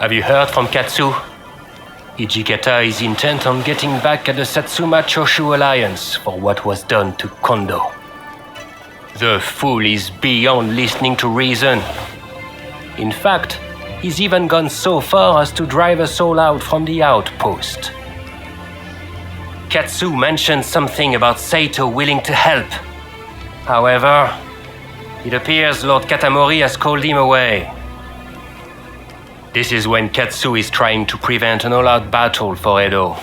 Have you heard from Katsu? Hijikata is intent on getting back at the Satsuma Choshu Alliance for what was done to Kondo. The fool is beyond listening to reason. In fact, he's even gone so far as to drive us all out from the outpost. Katsu mentioned something about Saito willing to help. However, it appears Lord Katamori has called him away. This is when Katsu is trying to prevent an all-out battle for Edo.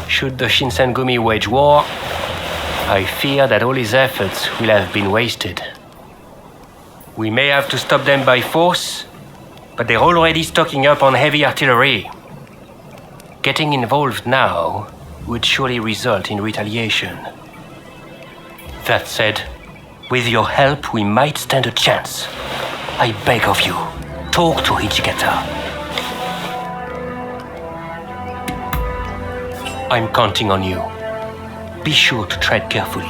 Should the Shinsengumi wage war, I fear that all his efforts will have been wasted. We may have to stop them by force, but they're already stocking up on heavy artillery. Getting involved now would surely result in retaliation. That said, with your help we might stand a chance. I beg of you. Talk to Hijikata. I'm counting on you. Be sure to tread carefully.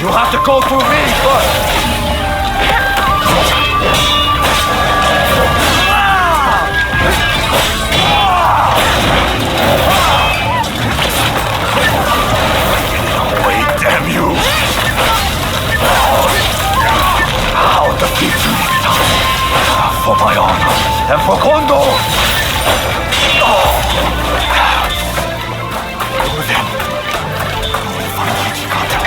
You have to go through me first! Wait, damn you! I'll defeat you next time. For my honor and for Kondo! Then, go and find Hijikata.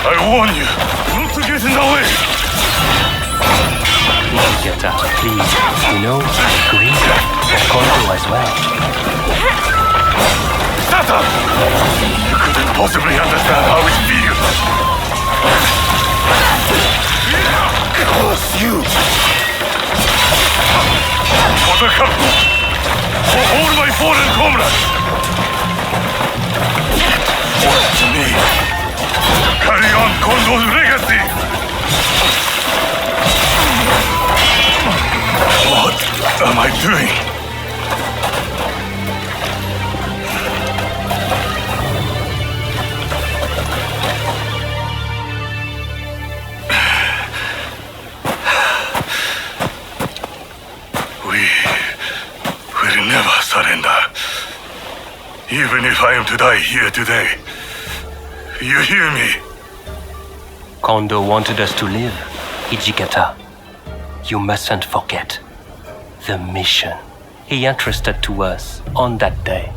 I warn you, not to get in the way! Hijikata, please. You know, grieve for Kondo as well. Shut up! You couldn't possibly understand how it feels. Curse you! For the couple! For all my foreign comrades! For to me! Carry on Kondo's legacy! What am I doing? We'll never surrender. Even if I am to die here today. You hear me? Kondo wanted us to live, Hijikata. You mustn't forget the mission he entrusted to us on that day.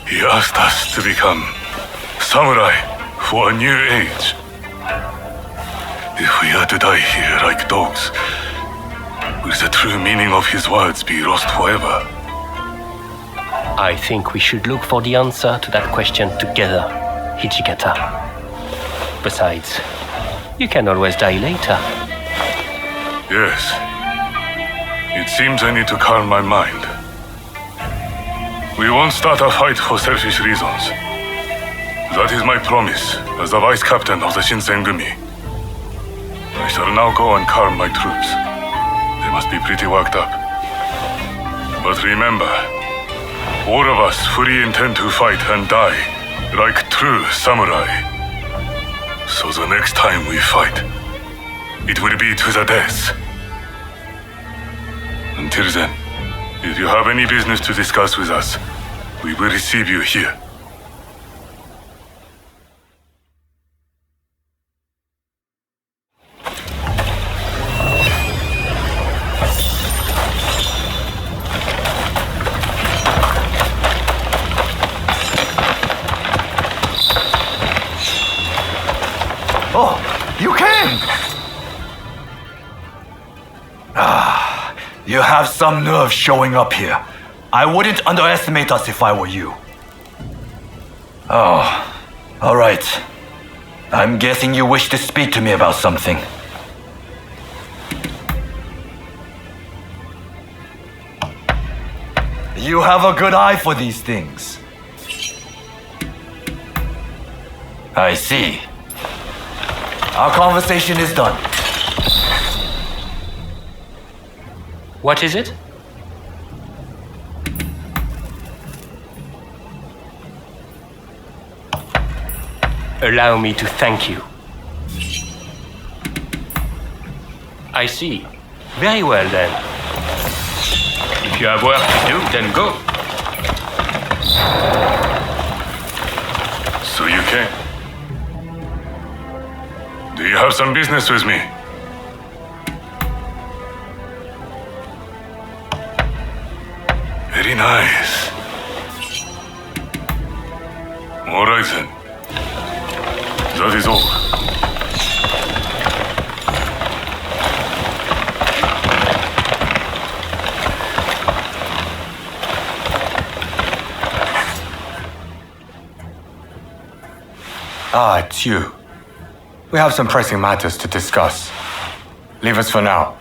He asked us to become samurai for a new age. If we are to die here like dogs, will the true meaning of his words be lost forever? I think we should look for the answer to that question together, Hijikata. Besides, you can always die later. Yes. It seems I need to calm my mind. We won't start a fight for selfish reasons. That is my promise as the vice captain of the Shinsengumi. I shall now go and calm my troops. They must be pretty worked up. But remember, all of us fully intend to fight and die like true samurai. So the next time we fight, it will be to the death. Until then, if you have any business to discuss with us, we will receive you here. Oh, you came! You have some nerve showing up here. I wouldn't underestimate us if I were you. Oh, all right. I'm guessing you wish to speak to me about something. You have a good eye for these things. I see. Our conversation is done. What is it? Allow me to thank you. I see. Very well then. If you have work to do, then go. So you came. Do you have some business with me? Very nice. All right then. That is all. Ah, it's you. We have some pressing matters to discuss. Leave us for now.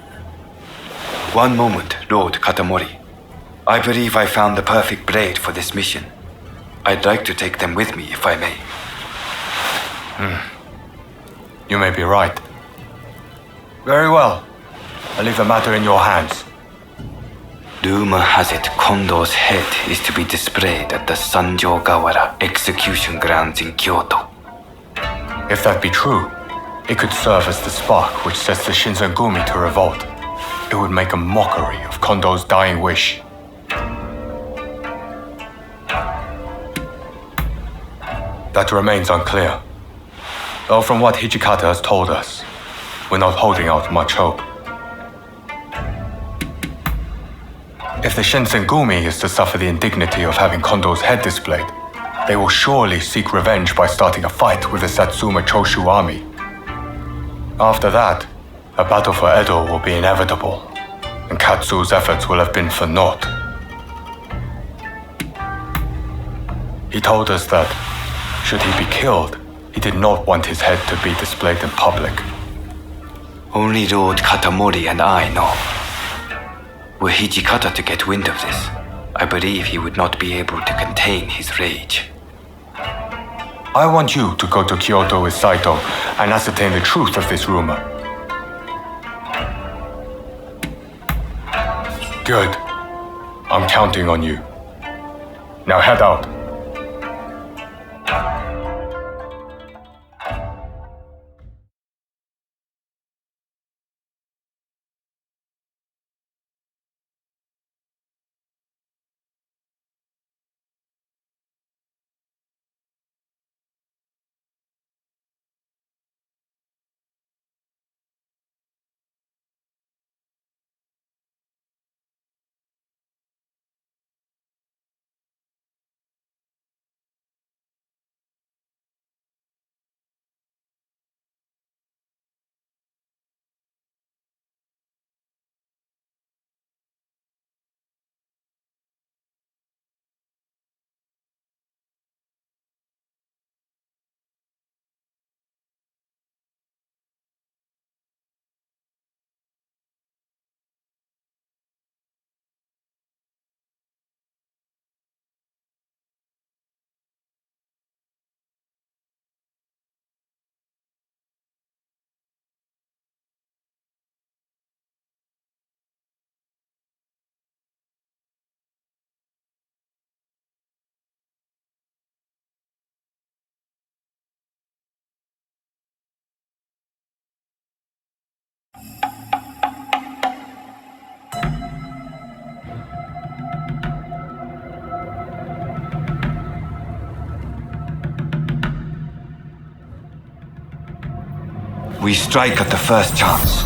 One moment, Lord Katamori. I believe I found the perfect blade for this mission. I'd like to take them with me, if I may. You may be right. Very well. I leave the matter in your hands. Rumor has it Kondo's head is to be displayed at the Sanjogawara execution grounds in Kyoto. If that be true, it could serve as the spark which sets the Shinsengumi to revolt. It would make a mockery of Kondo's dying wish. That remains unclear. Though from what Hijikata has told us, we're not holding out much hope. If the Shinsengumi is to suffer the indignity of having Kondo's head displayed, they will surely seek revenge by starting a fight with the Satsuma Choshu army. After that, a battle for Edo will be inevitable, and Katsu's efforts will have been for naught. He told us that, should he be killed, he did not want his head to be displayed in public. Only Lord Katamori and I know. Were Hijikata to get wind of this, I believe he would not be able to contain his rage. I want you to go to Kyoto with Saito and ascertain the truth of this rumor. Good. I'm counting on you. Now head out. We strike at the first chance.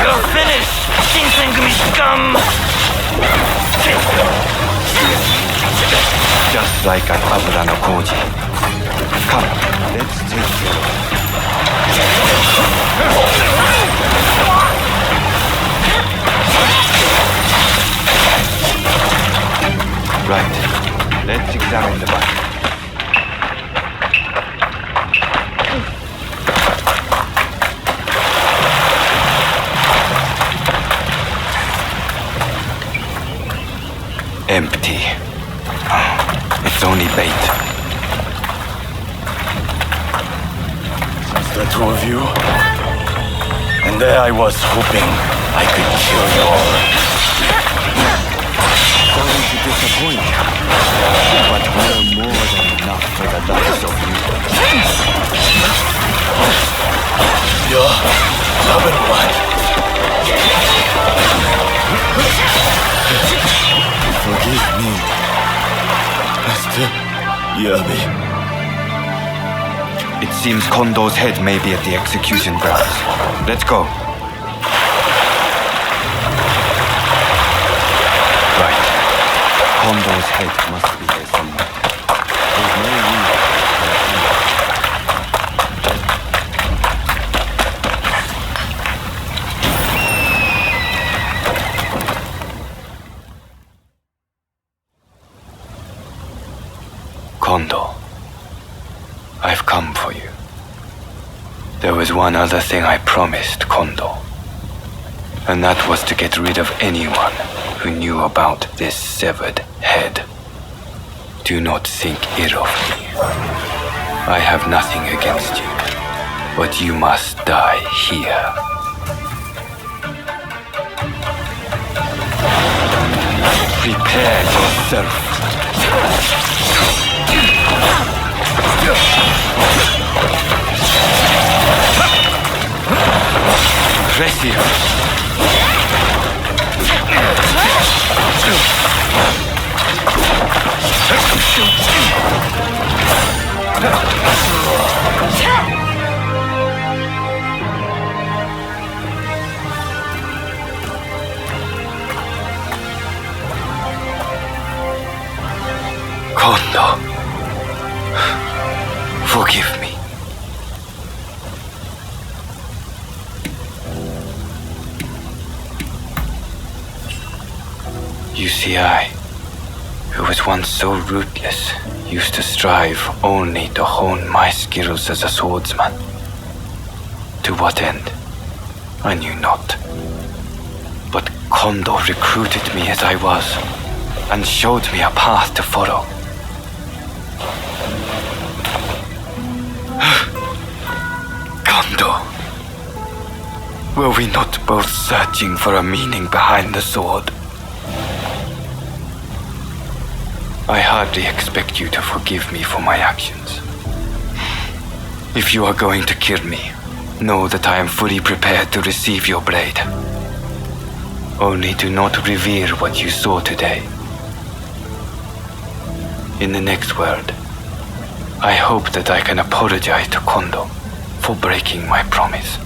You're finished, Shinsengumi scum! Just like at Abura no Koji. Come, let's take care of it. Right, let's examine the body. Empty. It's only bait. The two of you. And there I was hoping I could kill you all. Sorry to disappoint you, but we're more than enough for the likes of you. You're number one. Forgive me, Master Yabe. It seems Kondo's head may be at the execution grounds. Let's go. Right. Kondo's head must be there somewhere. There's no reason Kondo. I've come for you. There was one other thing I promised Kondo, and that was to get rid of anyone who knew about this severed head. Do not think ill of me. I have nothing against you, but you must die here. Prepare yourself. Impressive. Kondo, forgive me. You see, I, who was once so ruthless, used to strive only to hone my skills as a swordsman. To what end? I knew not. But Kondo recruited me as I was, and showed me a path to follow. Kondo, were we not both searching for a meaning behind the sword? I hardly expect you to forgive me for my actions. If you are going to kill me, know that I am fully prepared to receive your blade. Only do not reveal what you saw today. In the next world, I hope that I can apologize to Kondo for breaking my promise.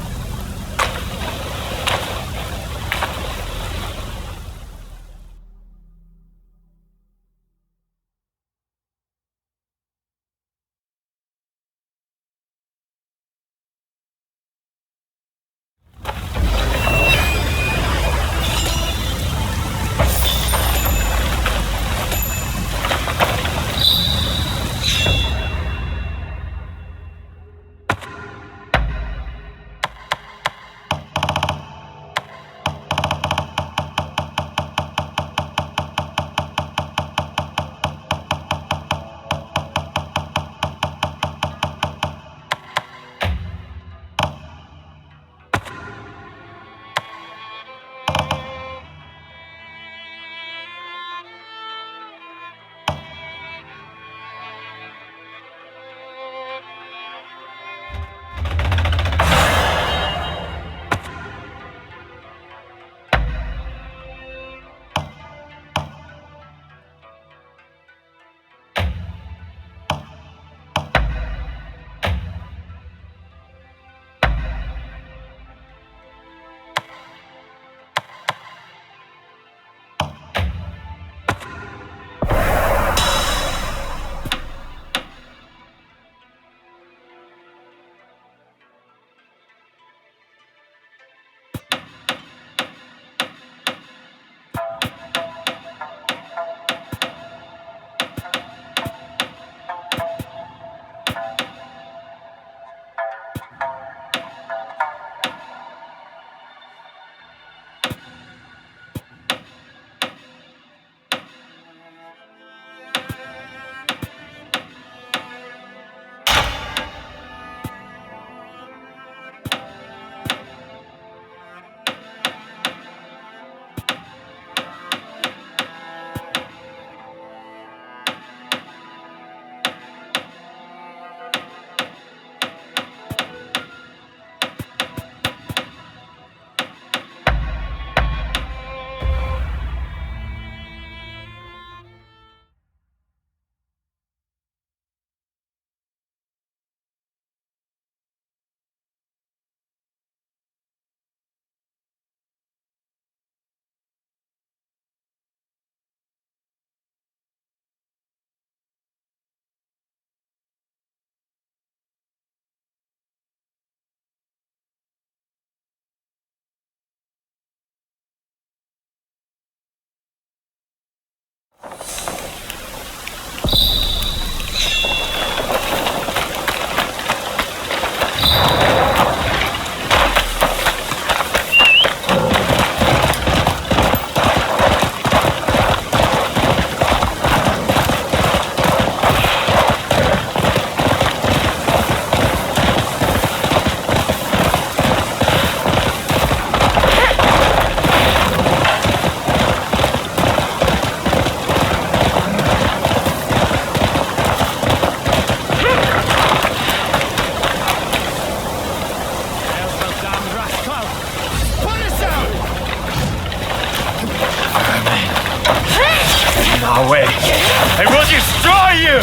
away. I will destroy you!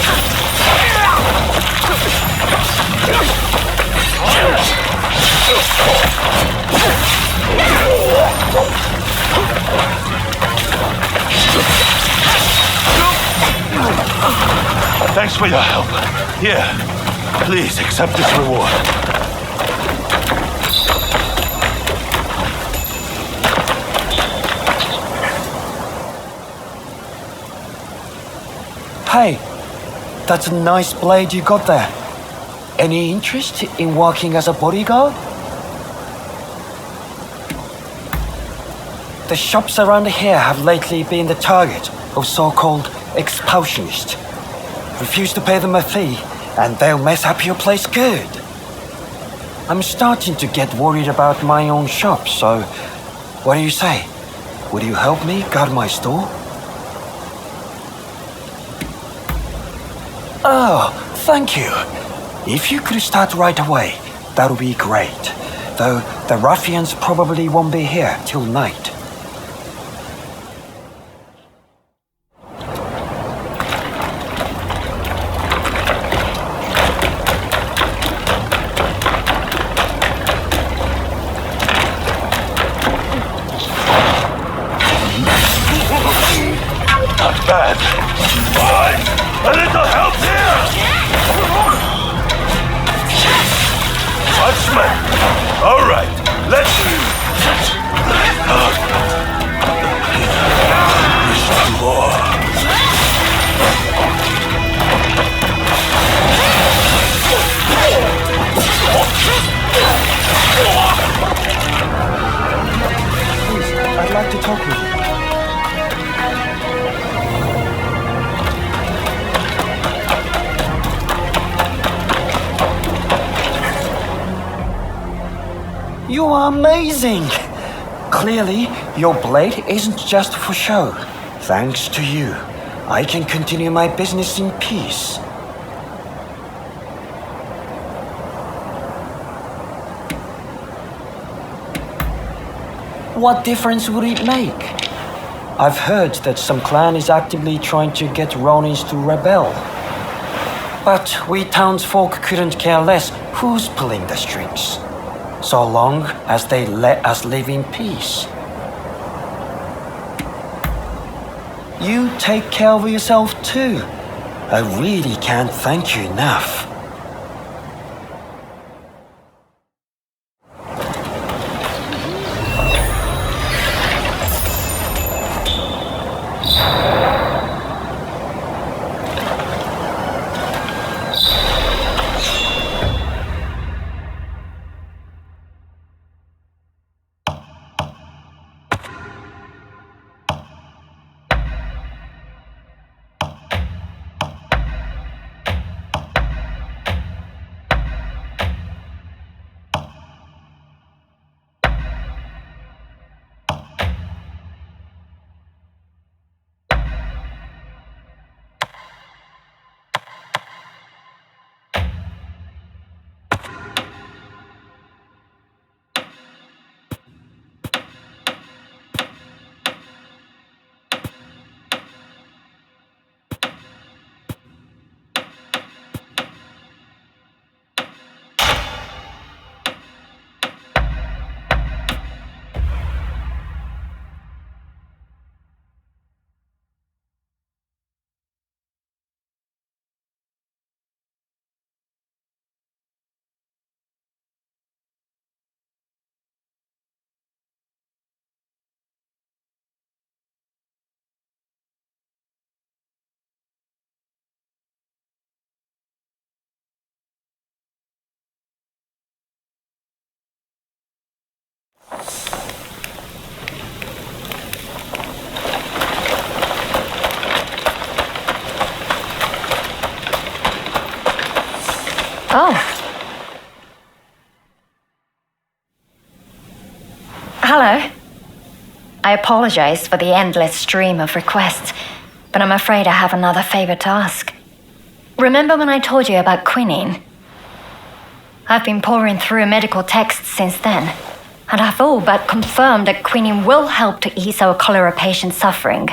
Thanks for your help. Here, please accept this reward. Hey, that's a nice blade you got there. Any interest in working as a bodyguard? The shops around here have lately been the target of so-called expulsionists. Refuse to pay them a fee, and they'll mess up your place good. I'm starting to get worried about my own shop, so what do you say? Would you help me guard my store? Oh, thank you. If you could start right away, that would be great. Though the ruffians probably won't be here till night. Not bad. Fine. A little help here. Watchman. All right. Let's more. Please, I'd like to talk with you. You are amazing! Clearly, your blade isn't just for show. Thanks to you, I can continue my business in peace. What difference would it make? I've heard that some clan is actively trying to get Ronins to rebel. But we townsfolk couldn't care less who's pulling the strings, so long as they let us live in peace. You take care of yourself too. I really can't thank you enough. Oh. Hello. I apologize for the endless stream of requests, but I'm afraid I have another favor to ask. Remember when I told you about quinine? I've been pouring through medical texts since then, and I've all but confirmed that quinine will help to ease our cholera patient's suffering.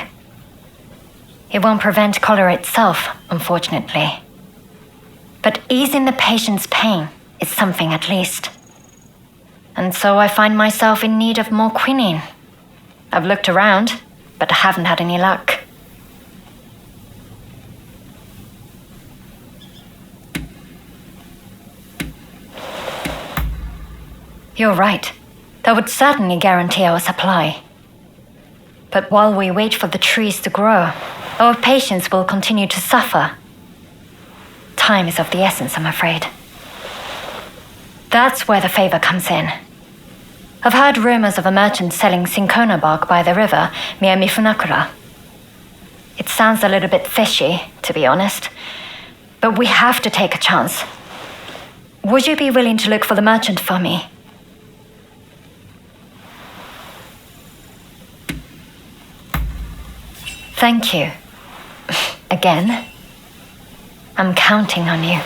It won't prevent cholera itself, unfortunately. But easing the patient's pain is something at least. And so I find myself in need of more quinine. I've looked around, but haven't had any luck. You're right. That would certainly guarantee our supply. But while we wait for the trees to grow, our patients will continue to suffer. Time is of the essence, I'm afraid. That's where the favor comes in. I've heard rumors of a merchant selling cinchona bark by the river near Mifunakura. It sounds a little bit fishy, to be honest, but we have to take a chance. Would you be willing to look for the merchant for me? Thank you. Again. I'm counting on you.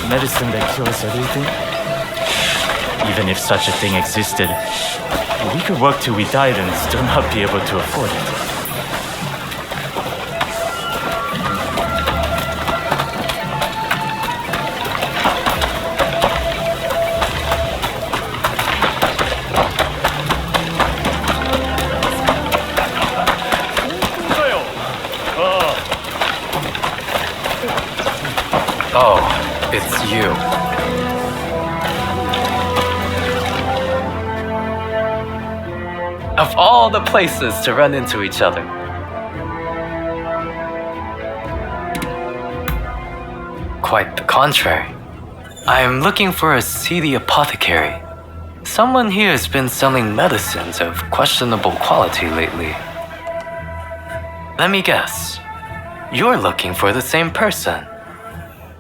Medicine that cures everything? Even if such a thing existed, we could work till we died and still not be able to afford it. Oh, it's you. Of all the places to run into each other. Quite the contrary. I am looking for a seedy apothecary. Someone here has been selling medicines of questionable quality lately. Let me guess. You're looking for the same person.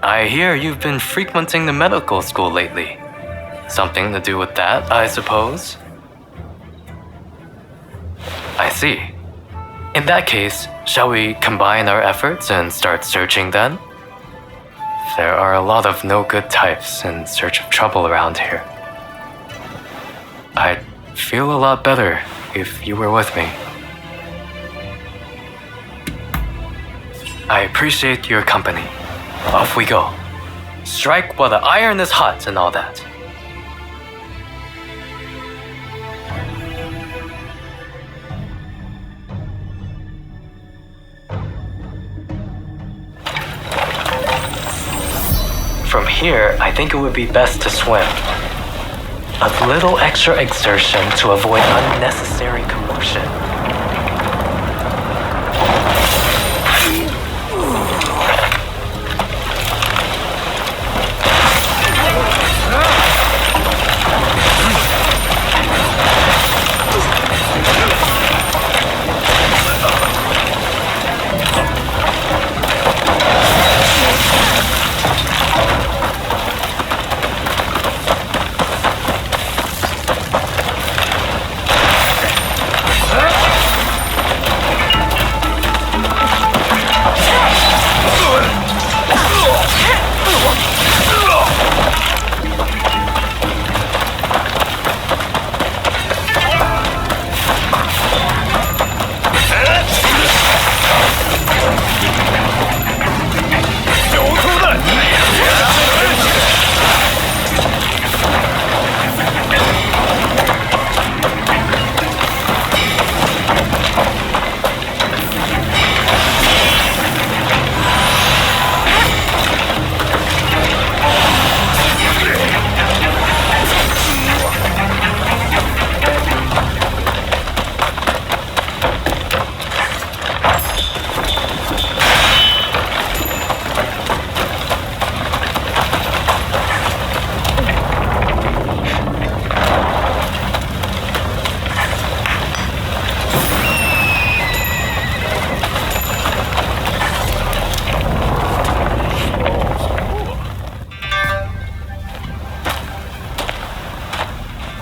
I hear you've been frequenting the medical school lately. Something to do with that, I suppose? I see. In that case, shall we combine our efforts and start searching then? There are a lot of no-good types in search of trouble around here. I'd feel a lot better if you were with me. I appreciate your company. Off we go. Strike while the iron is hot and all that. From here, I think it would be best to swim. A little extra exertion to avoid unnecessary commotion.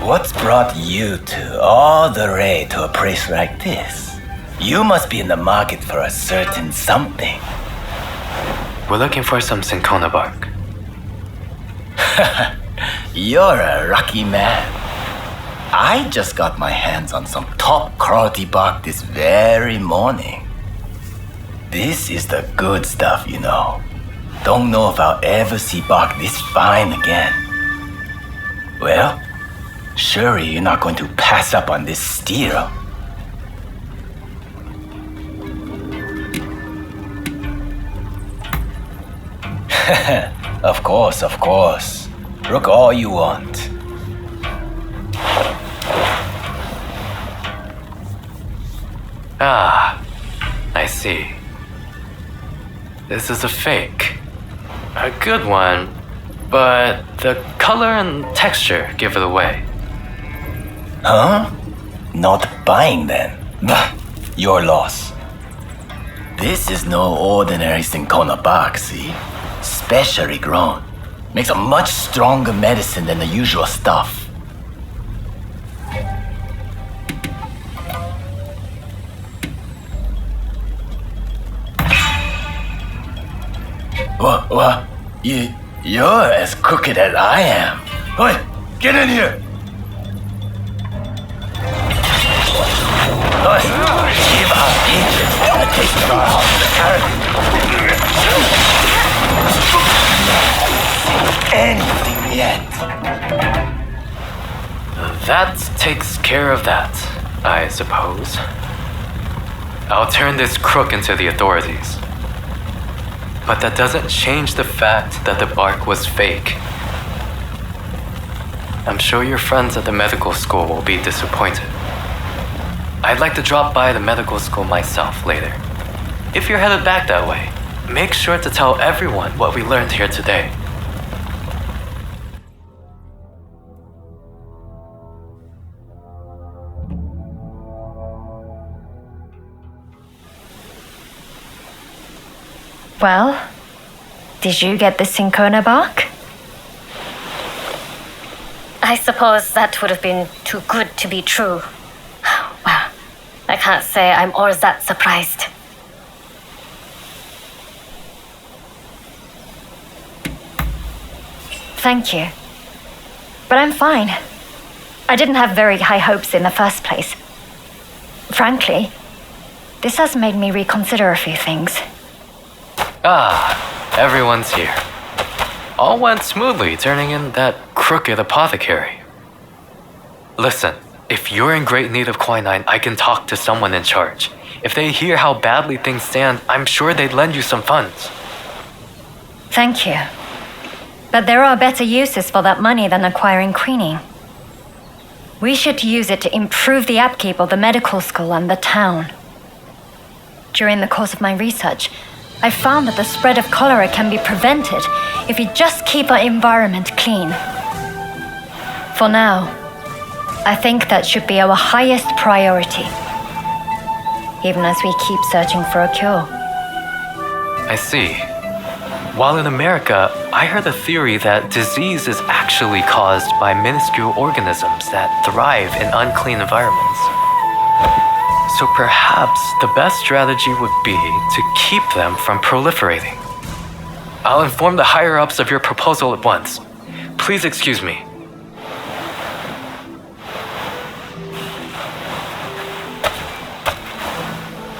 What's brought you two all the way to a place like this? You must be in the market for a certain something. We're looking for some cinchona bark. You're a lucky man. I just got my hands on some top quality bark this very morning. This is the good stuff, you know. Don't know if I'll ever see bark this fine again. Well, surely you're not going to pass up on this steal. Of course. Look all you want. Ah, I see. This is a fake. A good one, but the color and texture give it away. Huh? Not buying then? Bah, your loss. This is no ordinary cinchona bark, see? Specially grown. Makes a much stronger medicine than the usual stuff. What? You're as crooked as I am. Oi, get in here! Oi, give our agents a taste of our hospitality. Anything yet? That takes care of that, I suppose. I'll turn this crook into the authorities. But that doesn't change the fact that the bark was fake. I'm sure your friends at the medical school will be disappointed. I'd like to drop by the medical school myself later. If you're headed back that way, make sure to tell everyone what we learned here today. Well, did you get the cinchona bark? I suppose that would have been too good to be true. Well, I can't say I'm all that surprised. Thank you. But I'm fine. I didn't have very high hopes in the first place. Frankly, this has made me reconsider a few things. Ah, everyone's here. All went smoothly, turning in that crooked apothecary. Listen, if you're in great need of quinine, I can talk to someone in charge. If they hear how badly things stand, I'm sure they'd lend you some funds. Thank you. But there are better uses for that money than acquiring quinine. We should use it to improve the upkeep of the medical school and the town. During the course of my research, I found that the spread of cholera can be prevented if we just keep our environment clean. For now, I think that should be our highest priority, even as we keep searching for a cure. I see. While in America, I heard the theory that disease is actually caused by minuscule organisms that thrive in unclean environments. So perhaps the best strategy would be to keep them from proliferating. I'll inform the higher-ups of your proposal at once. Please excuse me.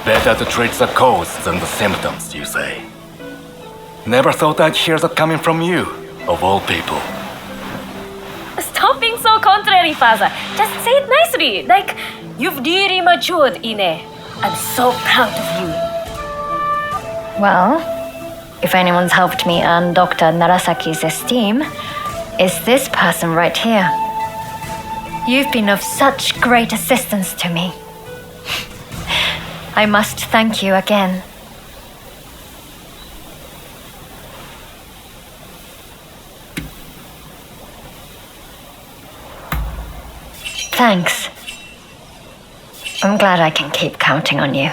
Better to treat the cause than the symptoms, you say. Never thought I'd hear that coming from you, of all people. Stop being so contrary, Father. Just say it nicely. Like, you've really matured, Ine. I'm so proud of you. Well, if anyone's helped me earn Dr. Narasaki's esteem, it's this person right here. You've been of such great assistance to me. I must thank you again. Thanks. I'm glad I can keep counting on you.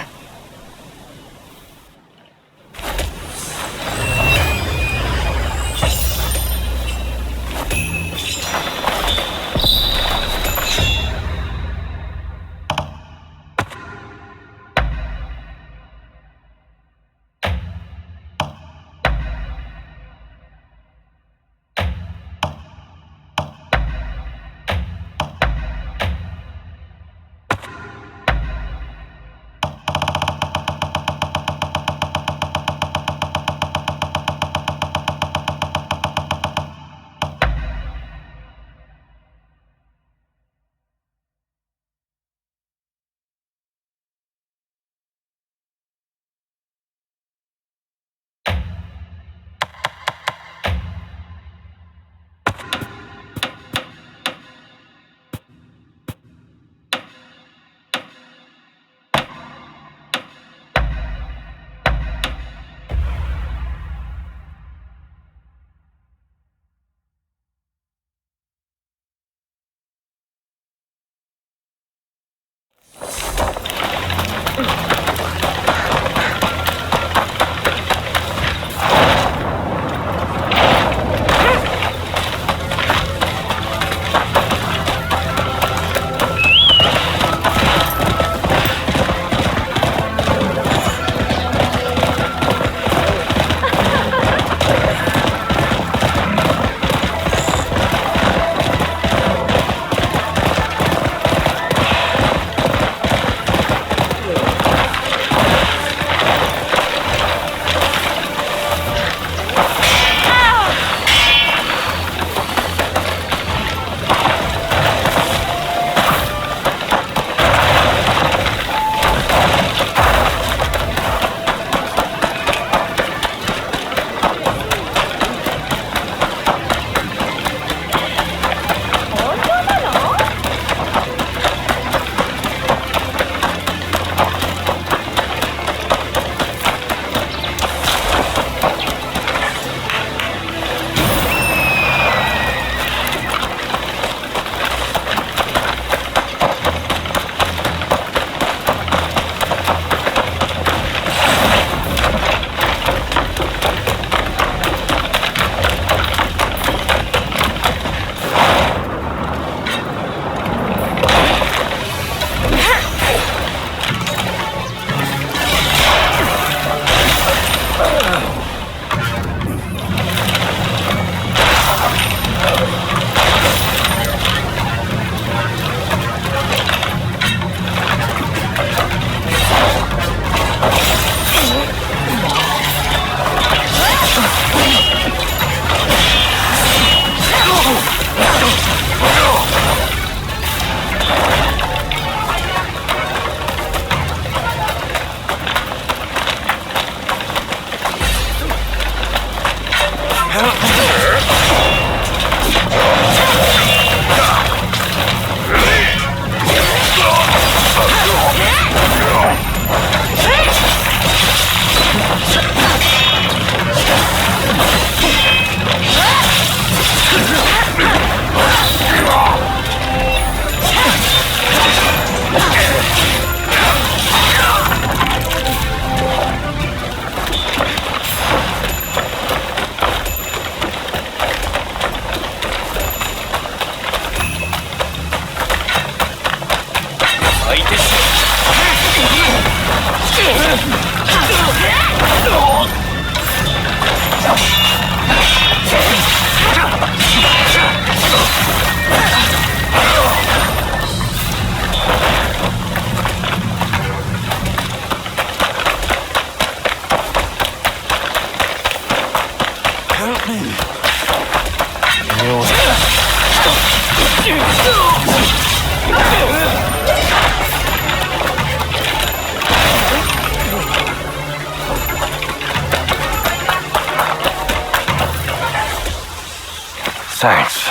Thanks.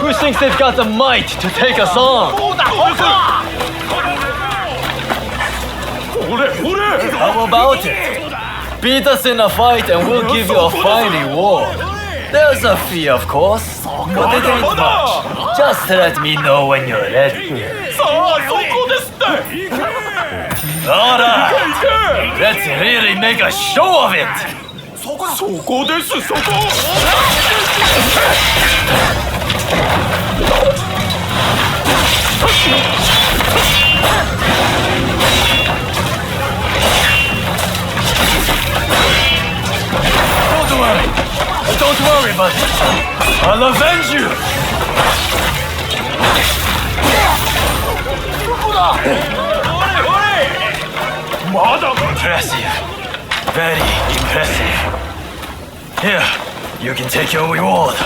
Who thinks they've got the might to take us on? How about it? Beat us in a fight and we'll give you a fine reward. There's a fee, of course, but it ain't much. Just let me know when you're ready. Alright, let's really make a show of it! Don't worry, buddy. I'll avenge you! Impressive. Very impressive. Here, you can take your reward.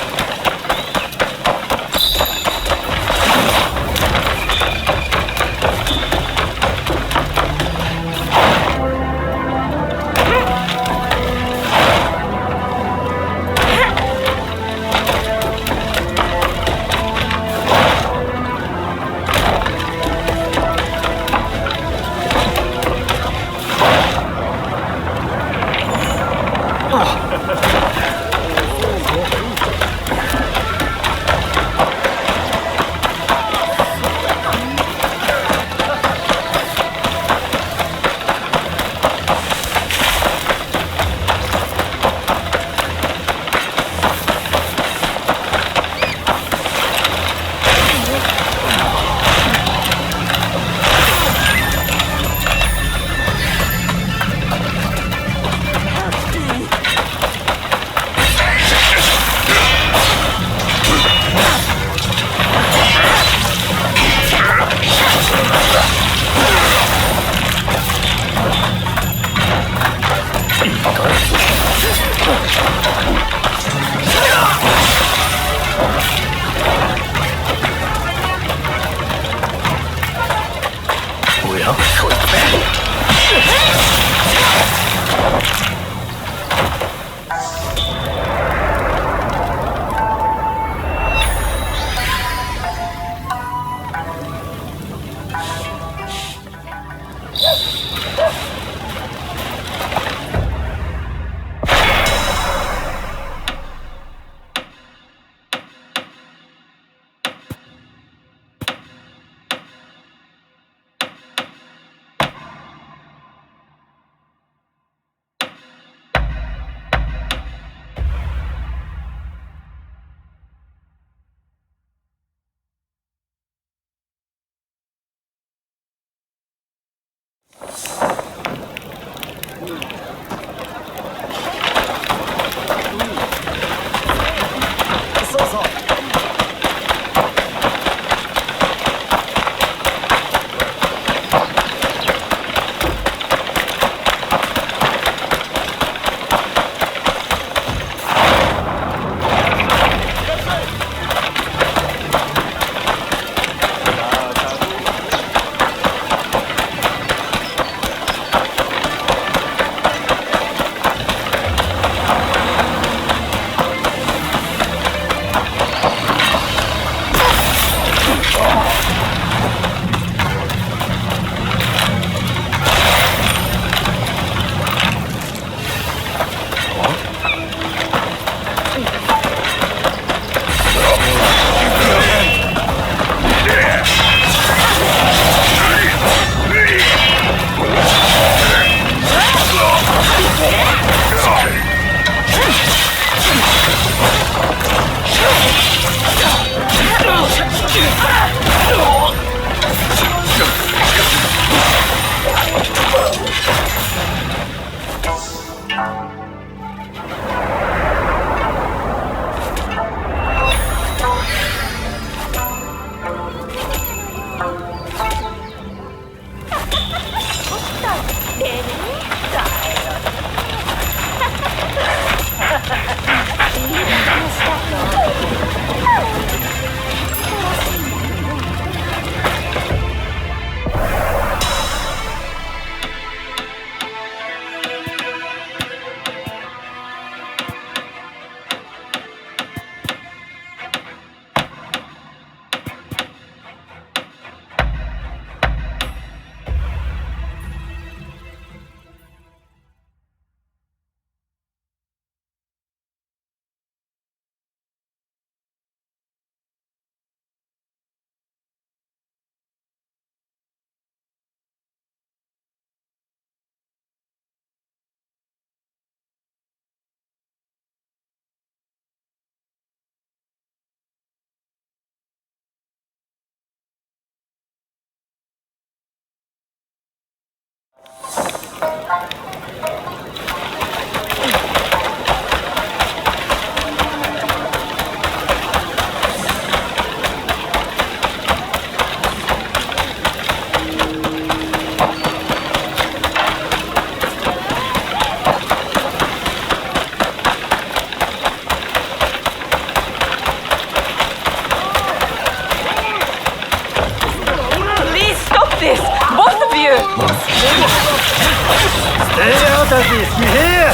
does this, you hear?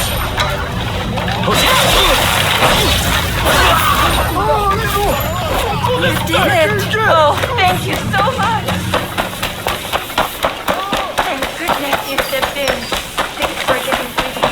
You did it! Oh, thank you so much! Thank goodness you stepped in. Thanks for getting through the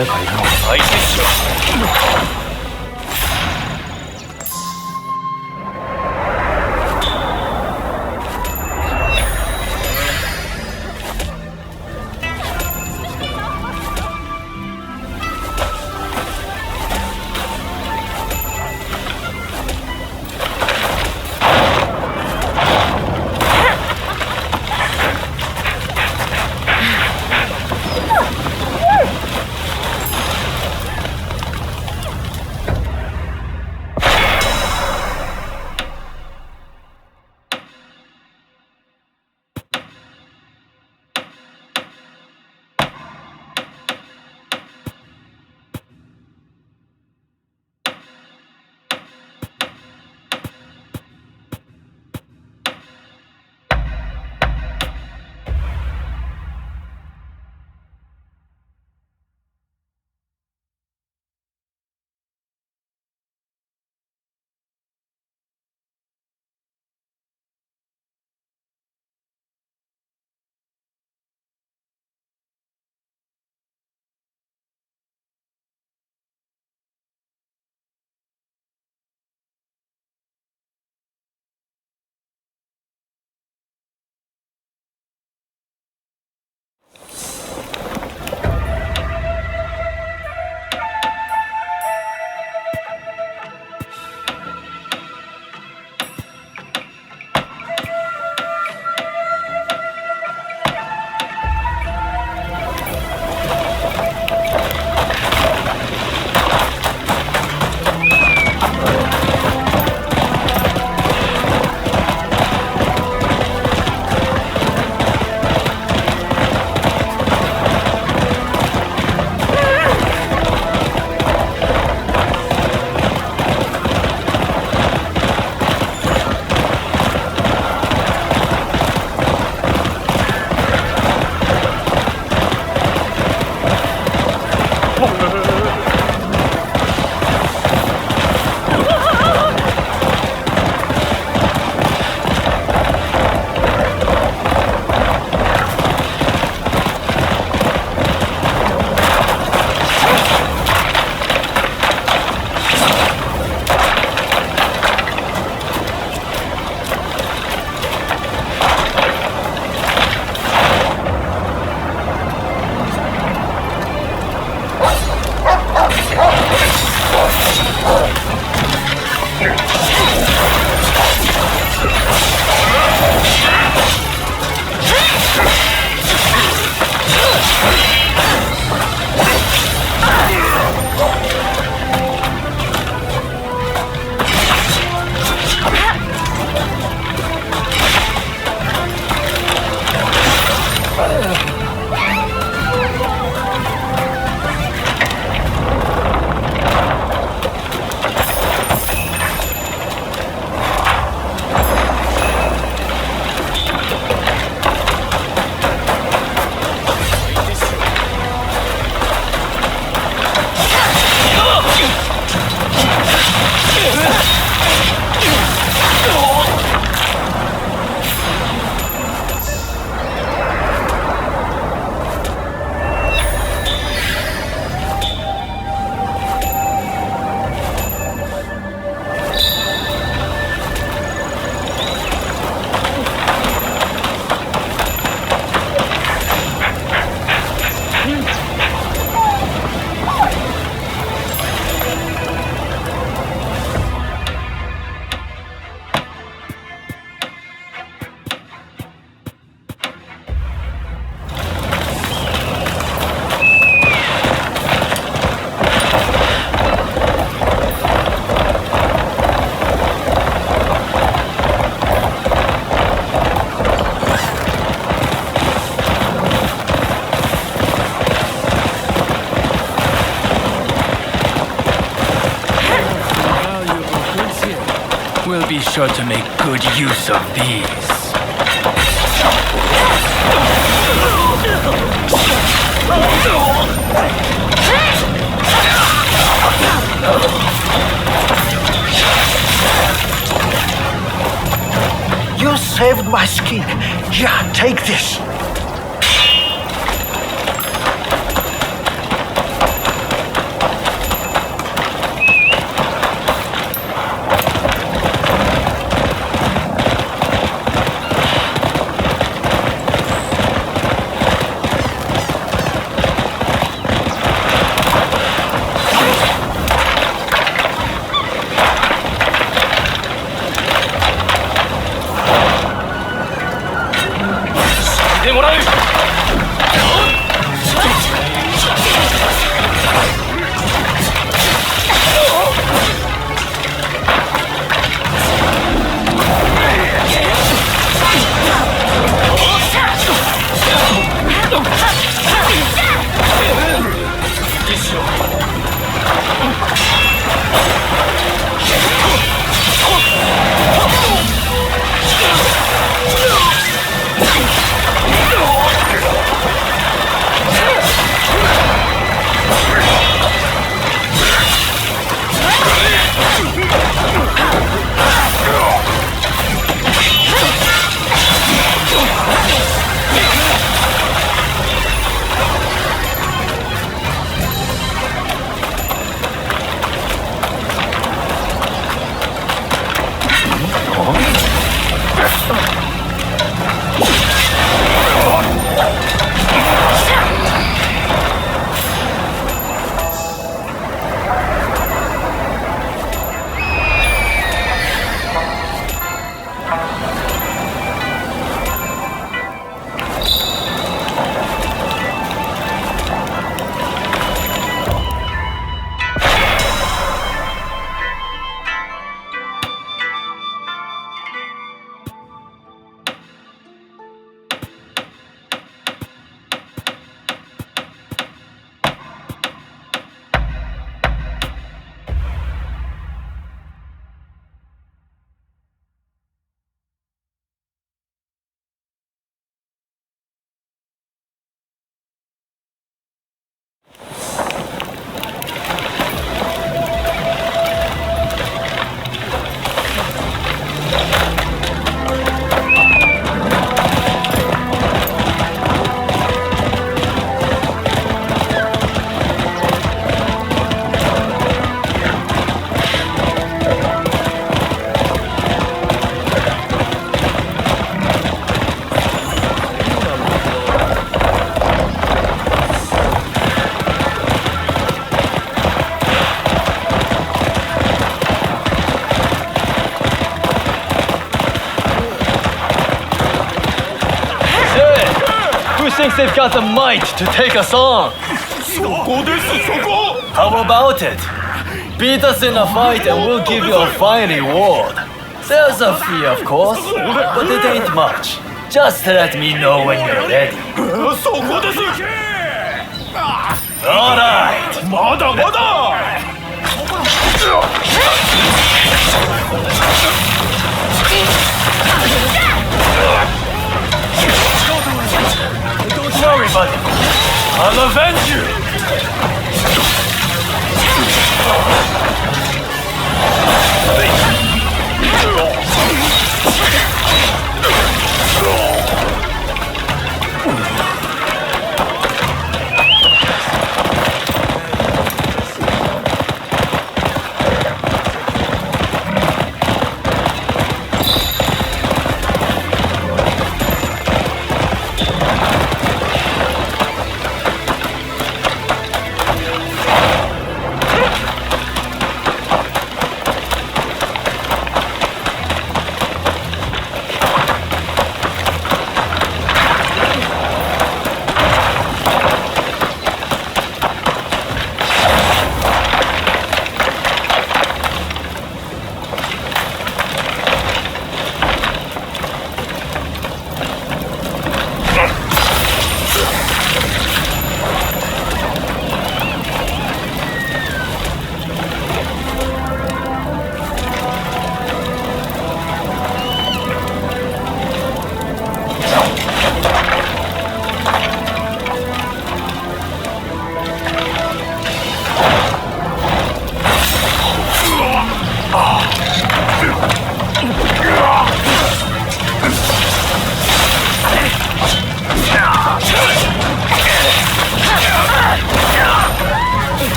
だかいるの相手しろ。We'll be sure to make good use of these. You saved my skin. Yeah, take this. thinks they've got the might to take us on. How about it? Beat us in a fight and we'll give you a fine reward. There's a fee, of course, but it ain't much. Just let me know when you're ready. All right. Don't worry, buddy. I'll avenge you.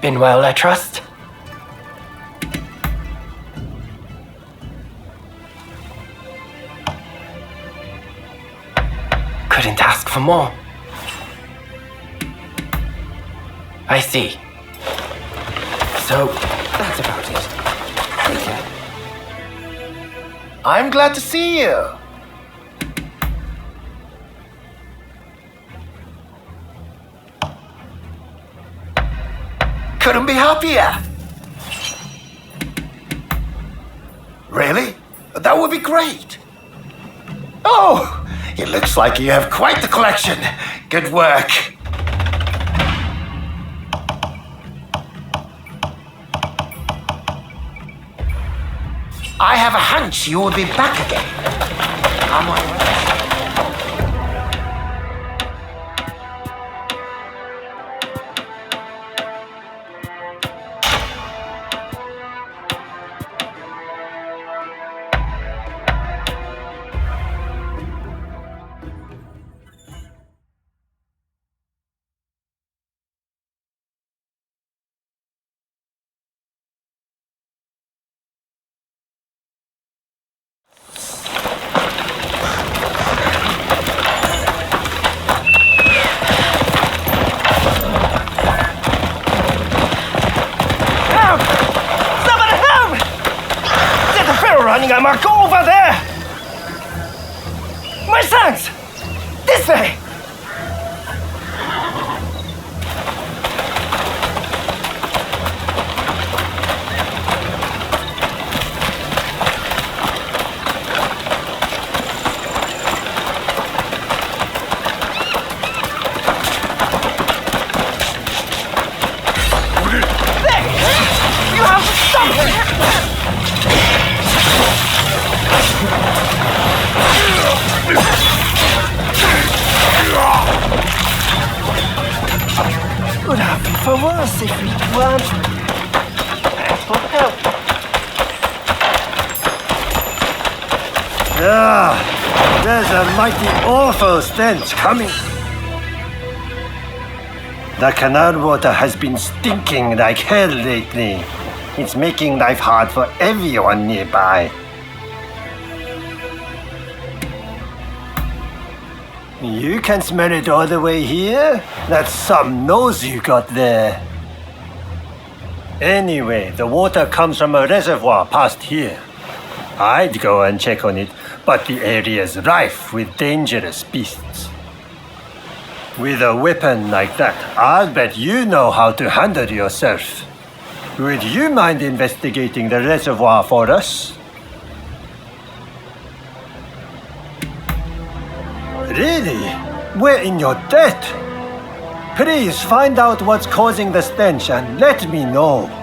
Been well, I trust? Couldn't ask for more. I see. So, that's about it. Take care. I'm glad to see you. Couldn't be happier. Really? That would be great. Oh, it looks like you have quite the collection. Good work. I have a hunch you will be back again. Am I right? I mark over there! My sons! This way! Provence if we want. For help. There's a mighty awful stench coming. The canal water has been stinking like hell lately. It's making life hard for everyone nearby. You can smell it all the way here? That's some nose you got there. Anyway, the water comes from a reservoir past here. I'd go and check on it, but the area's rife with dangerous beasts. With a weapon like that, I'll bet you know how to handle yourself. Would you mind investigating the reservoir for us? Really? We're in your debt. Please find out what's causing the stench and let me know.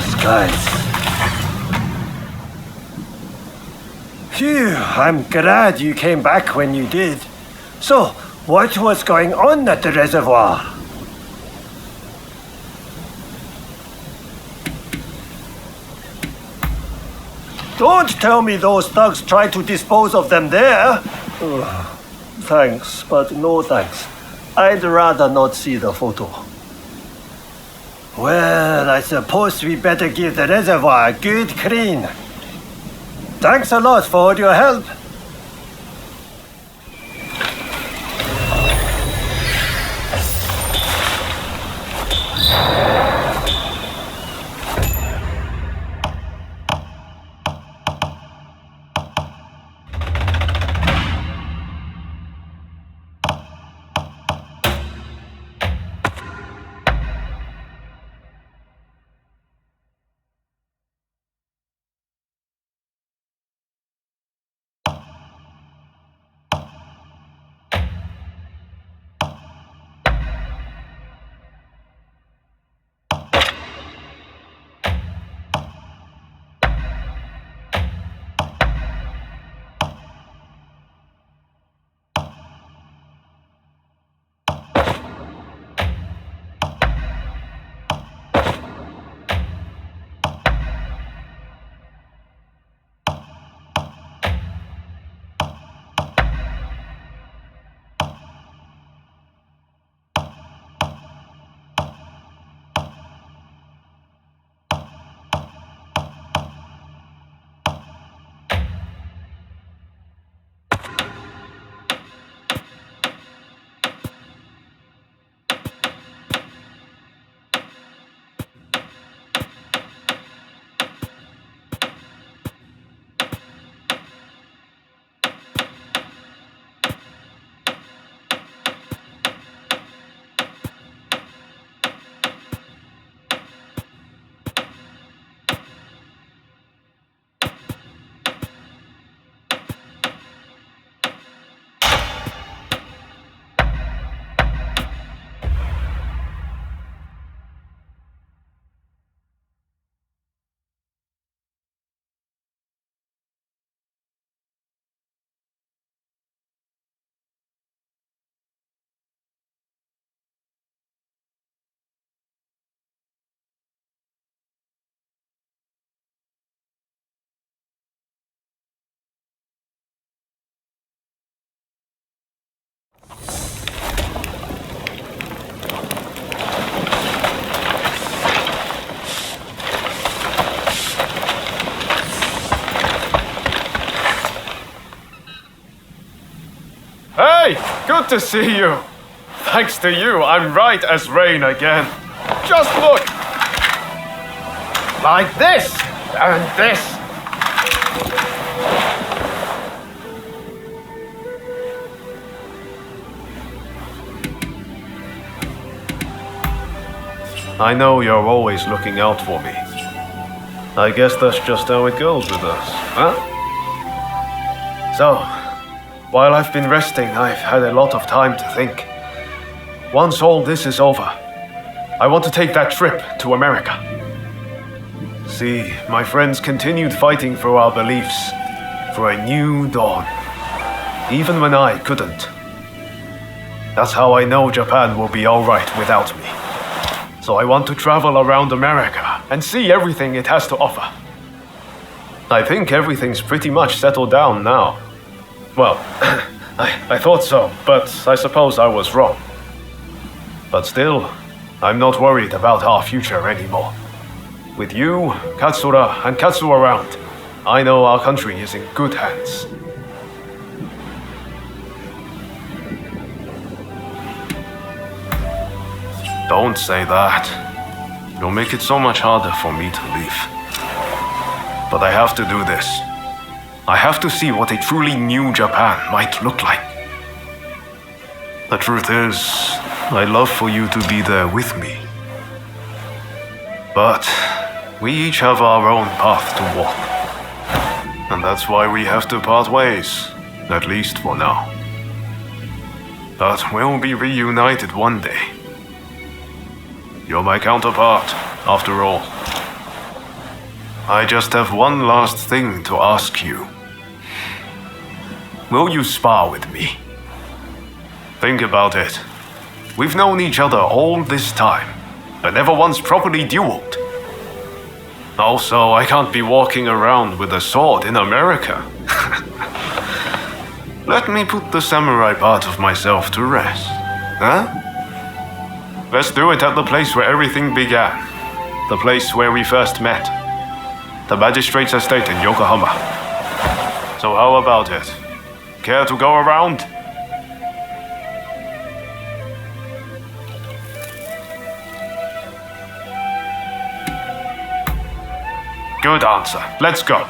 those guys. Phew, I'm glad you came back when you did. So, what was going on at the reservoir? Don't tell me those thugs tried to dispose of them there. Ugh. Thanks, but no thanks. I'd rather not see the photo. Well, I suppose we better give the reservoir a good clean. Thanks a lot for all your help. Hey, good to see you. Thanks to you, I'm right as rain again. Just look. Like this and this. I know you're always looking out for me. I guess that's just how it goes with us, huh? So, while I've been resting, I've had a lot of time to think. Once all this is over, I want to take that trip to America. See, my friends continued fighting for our beliefs, for a new dawn, even when I couldn't. That's how I know Japan will be all right without me. So I want to travel around America and see everything it has to offer. I think everything's pretty much settled down now. Well, I thought so, but I suppose I was wrong. But still, I'm not worried about our future anymore. With you, Katsura, and Katsu around, I know our country is in good hands. Don't say that. You'll make it so much harder for me to leave. But I have to do this. I have to see what a truly new Japan might look like. The truth is, I'd love for you to be there with me. But we each have our own path to walk. And that's why we have to part ways, at least for now. But we'll be reunited one day. You're my counterpart, after all. I just have one last thing to ask you. Will you spar with me? Think about it. We've known each other all this time, but never once properly dueled. Also, I can't be walking around with a sword in America. Let me put the samurai part of myself to rest. Huh? Let's do it at the place where everything began. The place where we first met. The magistrate's estate in Yokohama. So how about it? Care to go around? Good answer. Let's go.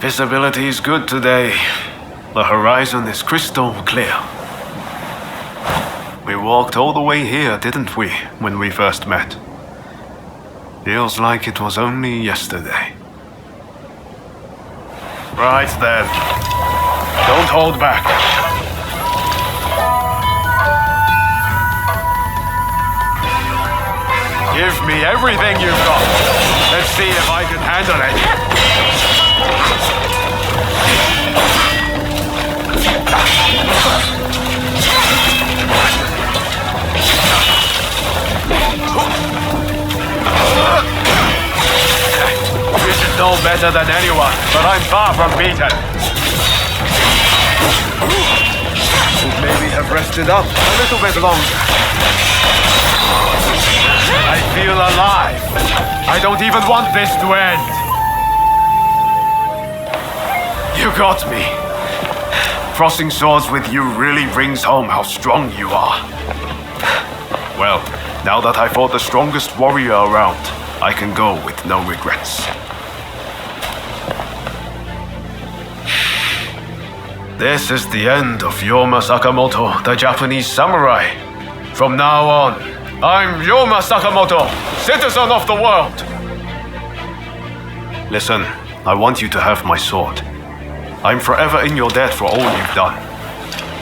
Visibility is good today. The horizon is crystal clear. We walked all the way here, didn't we, when we first met? Feels like it was only yesterday. Right then. Don't hold back. Give me everything you've got. Let's see if I can handle it. You should know better than anyone, but I'm far from beaten. Should maybe have rested up a little bit longer. I feel alive. I don't even want this to end. You got me. Crossing swords with you really brings home how strong you are. Well, now that I fought the strongest warrior around, I can go with no regrets. This is the end of Yoma Sakamoto, the Japanese samurai. From now on, I'm Yoma Sakamoto, citizen of the world. Listen, I want you to have my sword. I'm forever in your debt for all you've done.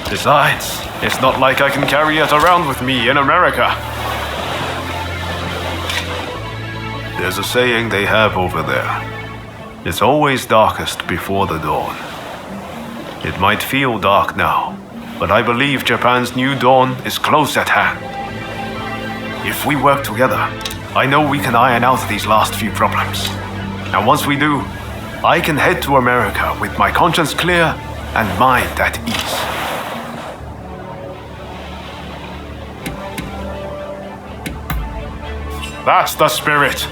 Besides, it's not like I can carry it around with me in America. There's a saying they have over there. It's always darkest before the dawn. It might feel dark now, but I believe Japan's new dawn is close at hand. If we work together, I know we can iron out these last few problems. And once we do, I can head to America with my conscience clear and mind at ease. That's the spirit.